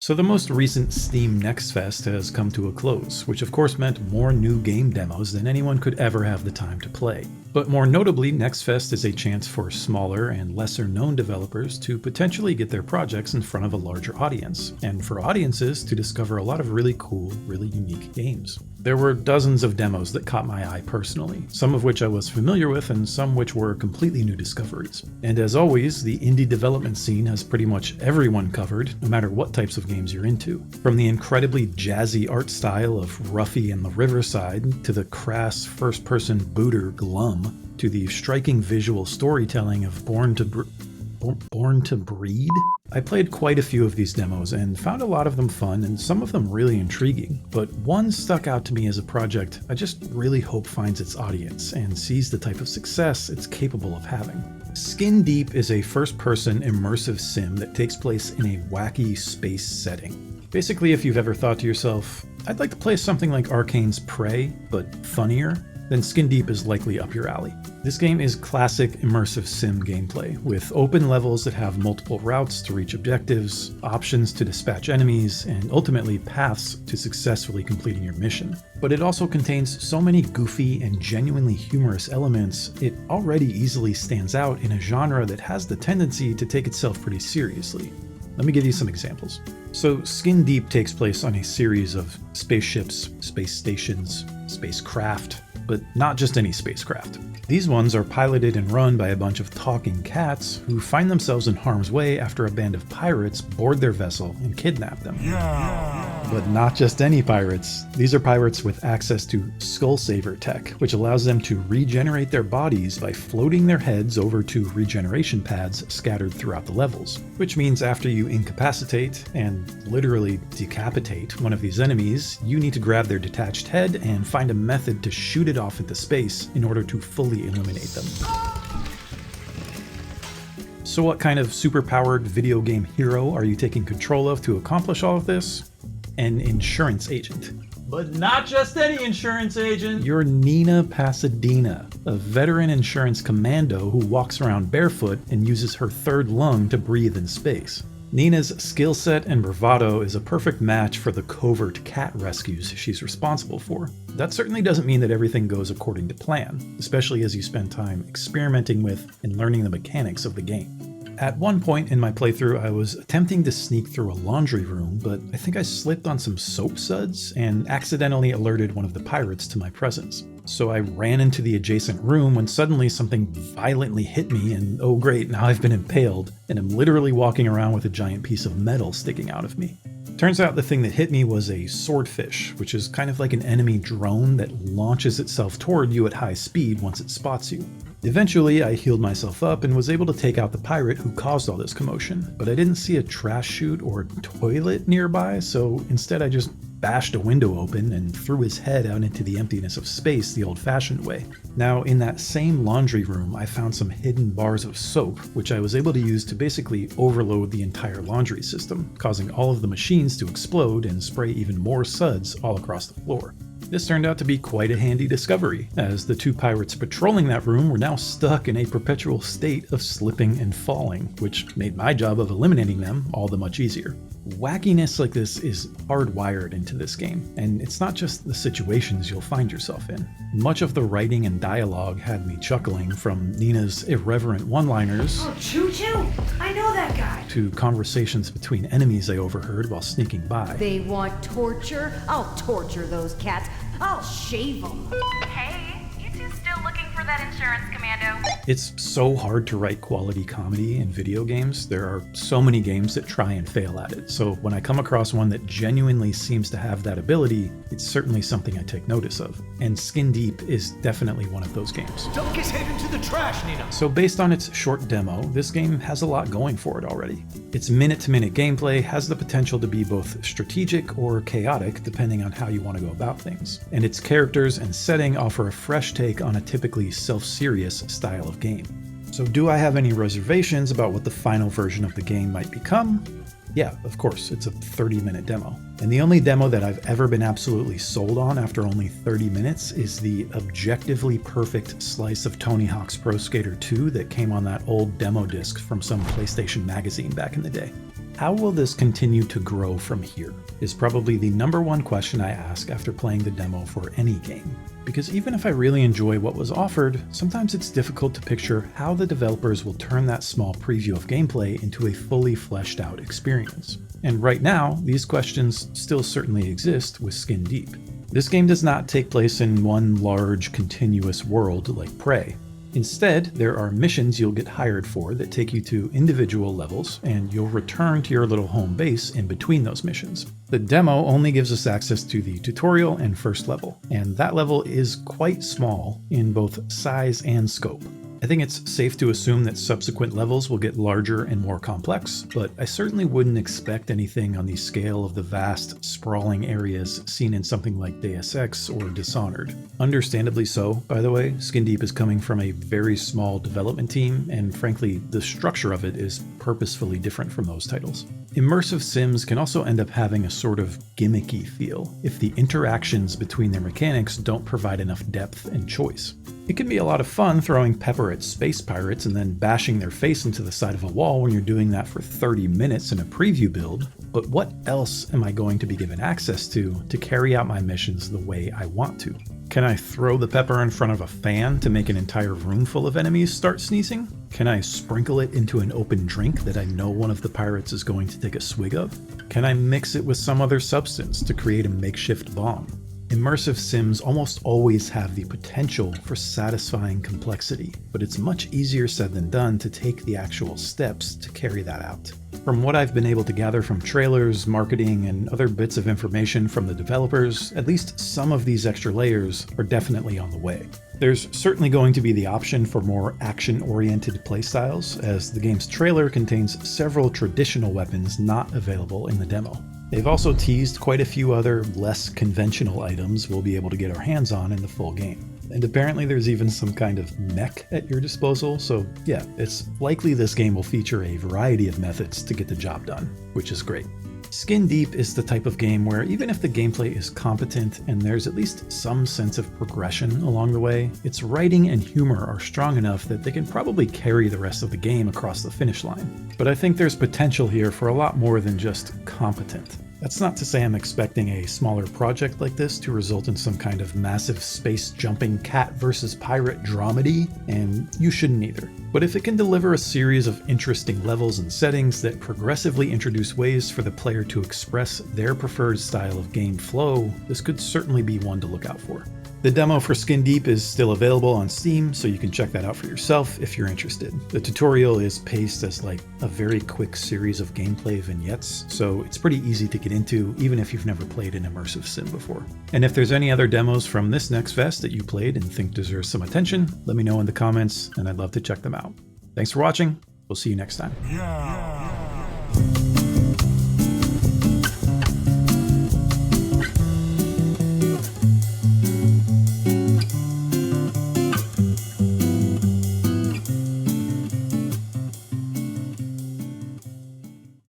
So the most recent Steam Next Fest has come to a close, which of course meant more new game demos than anyone could ever have the time to play. But more notably, Next Fest is a chance for smaller and lesser known developers to potentially get their projects in front of a larger audience, and for audiences to discover a lot of really cool, really unique games. There were dozens of demos that caught my eye personally, some of which I was familiar with and some which were completely new discoveries. And as always, the indie development scene has pretty much everyone covered, no matter what types of games you're into. From the incredibly jazzy art style of Ruffy and the Riverside, to the crass first-person booter Glum, to the striking visual storytelling of Born to Breed? I played quite a few of these demos and found a lot of them fun and some of them really intriguing, but one stuck out to me as a project I just really hope finds its audience and sees the type of success it's capable of having. Skin Deep is a first-person immersive sim that takes place in a wacky space setting. Basically, if you've ever thought to yourself, I'd like to play something like Arcane's Prey, but funnier, then Skin Deep is likely up your alley. This game is classic immersive sim gameplay, with open levels that have multiple routes to reach objectives, options to dispatch enemies, and ultimately paths to successfully completing your mission. But it also contains so many goofy and genuinely humorous elements, it already easily stands out in a genre that has the tendency to take itself pretty seriously. Let me give you some examples. So Skin Deep takes place on a series of spaceships, space stations, spacecraft, but not just any spacecraft. These ones are piloted and run by a bunch of talking cats who find themselves in harm's way after a band of pirates board their vessel and kidnap them. But not just any pirates. These are pirates with access to Skull Saver tech, which allows them to regenerate their bodies by floating their heads over to regeneration pads scattered throughout the levels. Which means after you incapacitate and literally decapitate one of these enemies, you need to grab their detached head and find a method to shoot it off into space in order to fully eliminate them. So what kind of superpowered video game hero are you taking control of to accomplish all of this? An insurance agent. But not just any insurance agent! You're Nina Pasadena, a veteran insurance commando who walks around barefoot and uses her third lung to breathe in space. Nina's skill set and bravado is a perfect match for the covert cat rescues she's responsible for. That certainly doesn't mean that everything goes according to plan, especially as you spend time experimenting with and learning the mechanics of the game. At one point in my playthrough, I was attempting to sneak through a laundry room, but I think I slipped on some soap suds and accidentally alerted one of the pirates to my presence. So I ran into the adjacent room when suddenly something violently hit me and oh great, now I've been impaled and I'm literally walking around with a giant piece of metal sticking out of me. Turns out the thing that hit me was a swordfish, which is kind of like an enemy drone that launches itself toward you at high speed once it spots you. Eventually, I healed myself up and was able to take out the pirate who caused all this commotion, but I didn't see a trash chute or toilet nearby, so instead I just bashed a window open and threw his head out into the emptiness of space the old-fashioned way. Now, in that same laundry room, I found some hidden bars of soap, which I was able to use to basically overload the entire laundry system, causing all of the machines to explode and spray even more suds all across the floor. This turned out to be quite a handy discovery, as the two pirates patrolling that room were now stuck in a perpetual state of slipping and falling, which made my job of eliminating them all the much easier. Wackiness like this is hardwired into this game, and it's not just the situations you'll find yourself in. Much of the writing and dialogue had me chuckling, from Nina's irreverent one-liners Oh, Choo-Choo! I know that guy! to conversations between enemies I overheard while sneaking by. They want torture? I'll torture those cats. I'll shave them. Hey, you two still looking for that insurance commando? It's so hard to write quality comedy in video games. There are so many games that try and fail at it. So when I come across one that genuinely seems to have that ability, it's certainly something I take notice of. And Skin Deep is definitely one of those games. Don't get hit into the trash, Nina! So based on its short demo, this game has a lot going for it already. Its minute-to-minute gameplay has the potential to be both strategic or chaotic, depending on how you want to go about things. And its characters and setting offer a fresh take on a typically self-serious style of game. So do I have any reservations about what the final version of the game might become? Yeah, of course, it's a 30-minute demo. And the only demo that I've ever been absolutely sold on after only 30 minutes is the objectively perfect slice of Tony Hawk's Pro Skater 2 that came on that old demo disc from some PlayStation magazine back in the day. How will this continue to grow from here? Is probably the number one question I ask after playing the demo for any game. Because even if I really enjoy what was offered, sometimes it's difficult to picture how the developers will turn that small preview of gameplay into a fully fleshed out experience. And right now, these questions still certainly exist with Skin Deep. This game does not take place in one large, continuous world like Prey. Instead, there are missions you'll get hired for that take you to individual levels, and you'll return to your little home base in between those missions. The demo only gives us access to the tutorial and first level, and that level is quite small in both size and scope. I think it's safe to assume that subsequent levels will get larger and more complex, but I certainly wouldn't expect anything on the scale of the vast, sprawling areas seen in something like Deus Ex or Dishonored. Understandably so, by the way. Skin Deep is coming from a very small development team, and frankly, the structure of it is purposefully different from those titles. Immersive sims can also end up having a sort of gimmicky feel if the interactions between their mechanics don't provide enough depth and choice. It can be a lot of fun throwing pepper at space pirates and then bashing their face into the side of a wall when you're doing that for 30 minutes in a preview build, but what else am I going to be given access to carry out my missions the way I want to? Can I throw the pepper in front of a fan to make an entire room full of enemies start sneezing? Can I sprinkle it into an open drink that I know one of the pirates is going to take a swig of? Can I mix it with some other substance to create a makeshift bomb? Immersive sims almost always have the potential for satisfying complexity, but it's much easier said than done to take the actual steps to carry that out. From what I've been able to gather from trailers, marketing, and other bits of information from the developers, at least some of these extra layers are definitely on the way. There's certainly going to be the option for more action-oriented playstyles, as the game's trailer contains several traditional weapons not available in the demo. They've also teased quite a few other less conventional items we'll be able to get our hands on in the full game. And apparently there's even some kind of mech at your disposal, so yeah, it's likely this game will feature a variety of methods to get the job done, which is great. Skin Deep is the type of game where even if the gameplay is competent and there's at least some sense of progression along the way, its writing and humor are strong enough that they can probably carry the rest of the game across the finish line. But I think there's potential here for a lot more than just competent. That's not to say I'm expecting a smaller project like this to result in some kind of massive space-jumping cat versus pirate dramedy, and you shouldn't either. But if it can deliver a series of interesting levels and settings that progressively introduce ways for the player to express their preferred style of game flow, this could certainly be one to look out for. The demo for Skin Deep is still available on Steam, so you can check that out for yourself if you're interested. The tutorial is paced as like a very quick series of gameplay vignettes, so it's pretty easy to get into even if you've never played an immersive sim before. And if there's any other demos from this Next Fest that you played and think deserve some attention, let me know in the comments and I'd love to check them out. Thanks for watching. We'll see you next time.